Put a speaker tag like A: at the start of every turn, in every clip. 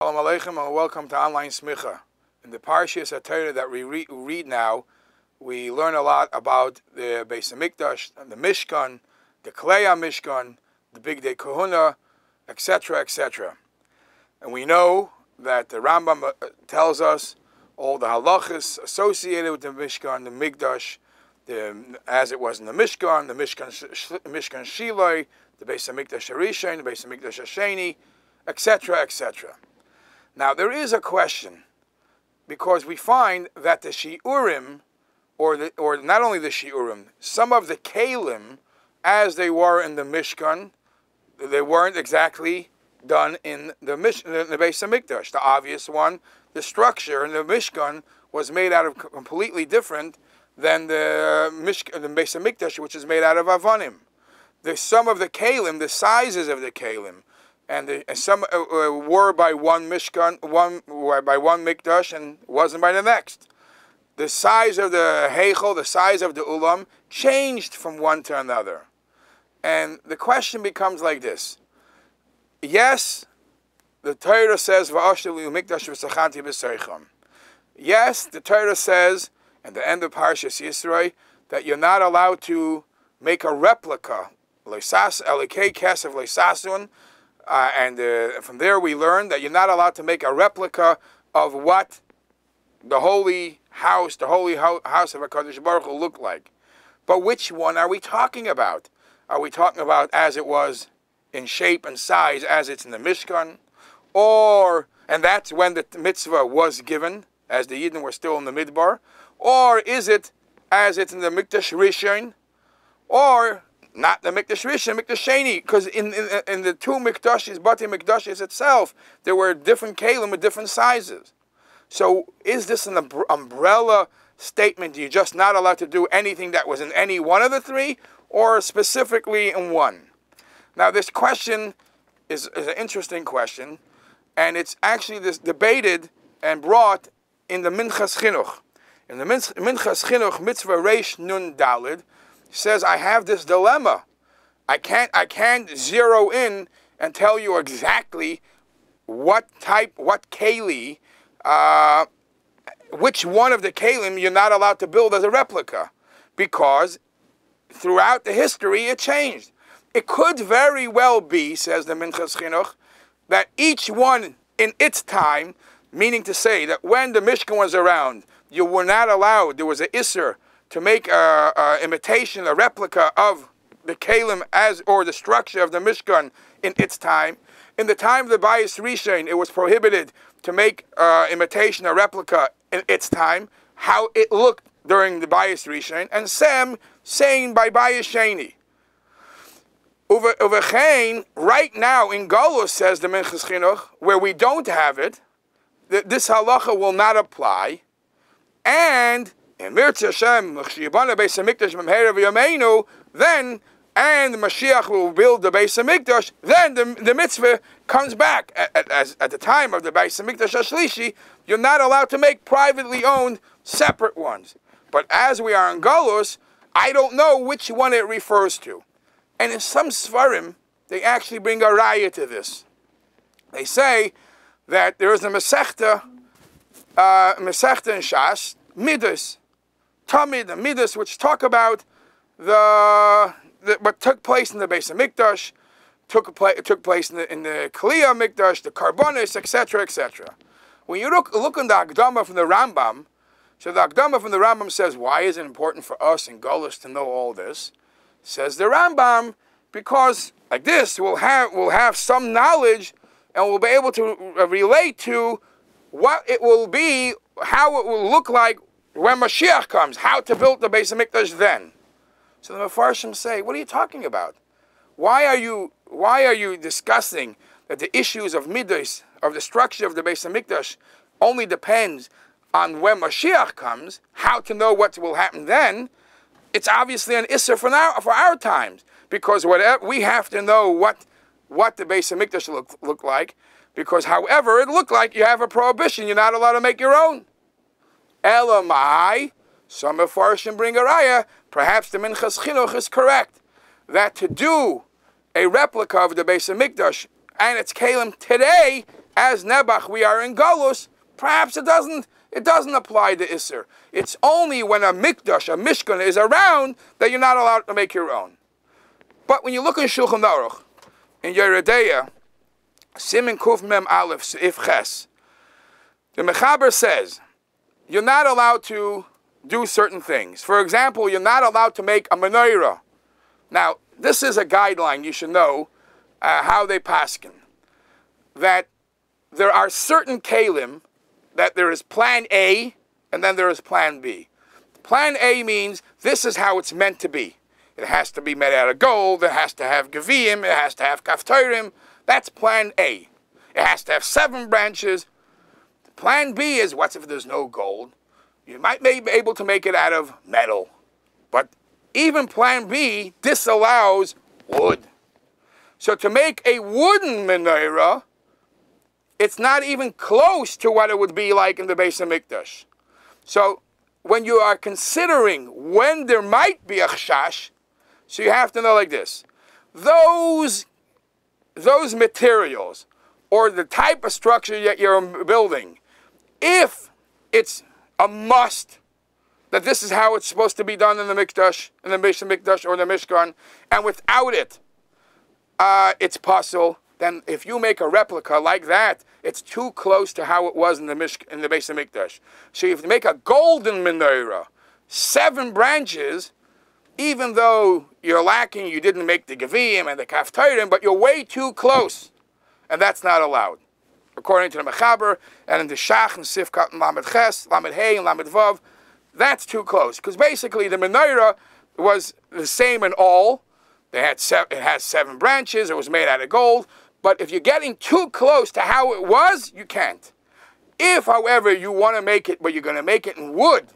A: Shalom Aleichem and welcome to Online Smicha. In the Parshas HaTorah that we read now, we learn a lot about the Beis HaMikdash, the Mishkan, the Klei HaMishkan, the Big Day Kahuna, etc., etc. And we know that the Rambam tells us all the halachas associated with the Mishkan, the Mikdash, as it was in the Mishkan Shiloi, the Beis HaMikdash HaRishon, the Beis HaMikdash HaSheni, etc., etc. Now, there is a question, because we find that the Shi'urim, or not only the Shi'urim, some of the Kalim, as they were in the Mishkan, they weren't exactly done in the Beis HaMikdash. The obvious one, the structure in the Mishkan was made out of completely different than the Beis HaMikdash, which is made out of Avanim. Some of the Kalim, the sizes of the Kalim, and some were by one Mishkan, by one Mikdash, and wasn't by the next. The size of the Heichel, the size of the Ulam, changed from one to another. And the question becomes like this. Yes, the Torah says, yes, the Torah says, at the end of Parshas Yisroi, that you're not allowed to make a replica, and from there we learn that you're not allowed to make a replica of what the holy house of HaKadosh Baruch Hu looked like. But which one are we talking about? Are we talking about as it was in shape and size, as it's in the Mishkan? And that's when the mitzvah was given, as the Yidden were still in the Midbar? Or is it as it's in the Mikdash Rishon? Or not the Mikdash Rishon, Mikdash Sheni, because in the two Mikdashes, Bati Mikdashes itself, there were different Kalim with different sizes. So is this an umbrella statement? You're just not allowed to do anything that was in any one of the three, or specifically in one? Now this question is an interesting question, and it's actually debated and brought in the Minchas Chinuch. In the Minchas Chinuch, Mitzvah Reish Nun Dalid, says, I have this dilemma. I can't zero in and tell you exactly what keli, which one of the kalim you're not allowed to build as a replica, because throughout the history it changed. It could very well be, says the Minchas Chinuch, that each one in its time, meaning to say that when the Mishkan was around, you were not allowed, there was an Isser to make a imitation, a replica of the Kalim or the structure of the Mishkan in its time. In the time of the Bayis Rishon, it was prohibited to make imitation, a replica in its time, how it looked during the Bayis Rishon, and saying by Bayis Sheni. Uvechein, right now in Golus, says the Minchas Chinuch, where we don't have it, this halacha will not apply, and in Mirtz Hashem, then, and Mashiach will build the Beis HaMikdash, then the mitzvah comes back. At the time of the Beis HaMikdash HaShlishi, you're not allowed to make privately owned separate ones. But as we are in Golus, I don't know which one it refers to. And in some Svarim, they actually bring a raya to this. They say that there is a Masechta in Shas, Midas, Tamid and Midas, which talk about what took place in the Beis HaMikdash, took place in the Klei HaMikdash, the Karbonis, etc., etc. When you look in the Akdama from the Rambam, so the Akdama from the Rambam says, why is it important for us in Golus to know all this? Says the Rambam, because like this, we'll have some knowledge, and we'll be able to relate to what it will be, how it will look like when Mashiach comes, how to build the Beis HaMikdash then. So the Mefarshim say, what are you talking about? Why are you discussing that the issues of Midas, of the structure of the Beis HaMikdash, only depends on when Mashiach comes, how to know what will happen then? It's obviously an Isser for our times, because whatever we have to know what the Beis HaMikdash look like, because however it looked like, you have a prohibition, you're not allowed to make your own. Elamai, some Mefarshim bring a raya, perhaps the Minchas Chinuch is correct, that to do a replica of the Beis HaMikdash and its Kalim today as Nebuch we are in Golus, perhaps it doesn't apply to Isser. It's only when a Mikdash, a Mishkan, is around that you're not allowed to make your own. But when you look in Shulchan Aruch, in Yeredeya, Siman Kuf Mem Aleph Seif Ches, the Mechaber says, you're not allowed to do certain things. For example, you're not allowed to make a menorah. Now, this is a guideline you should know how they paskin. That there are certain kalim, that there is plan A, and then there is plan B. Plan A means this is how it's meant to be. It has to be made out of gold, it has to have gaviyim, it has to have kaftorim. That's plan A. It has to have 7 branches. Plan B is, what if there's no gold? You might be able to make it out of metal. But even plan B disallows wood. So to make a wooden menorah, it's not even close to what it would be like in the Beis HaMikdash. So when you are considering when there might be a chashash, so you have to know like this. Those materials, or the type of structure that you're building, if it's a must that this is how it's supposed to be done in the Mikdash, in the Beis HaMikdash or the Mishkan, and without it, it's possible, then if you make a replica like that, it's too close to how it was in the Beis HaMikdash. So if you make a golden menorah, 7 branches, even though you're lacking, you didn't make the Gaviyim and the Kaftorim, but you're way too close, and that's not allowed. According to the Mechaber, and in the Shach and Sifkat and Lamed Ches, Lamed Hey and Lamed Vav, that's too close. Because basically the menorah was the same in all. It has 7 branches, it was made out of gold, but if you're getting too close to how it was, you can't. If, however, you want to make it, but you're going to make it in wood,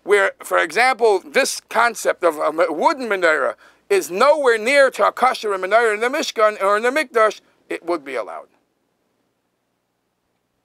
A: where, for example, this concept of a wooden menorah is nowhere near to a kosher menorah in the Mishkan or in the Mikdash, it would be allowed.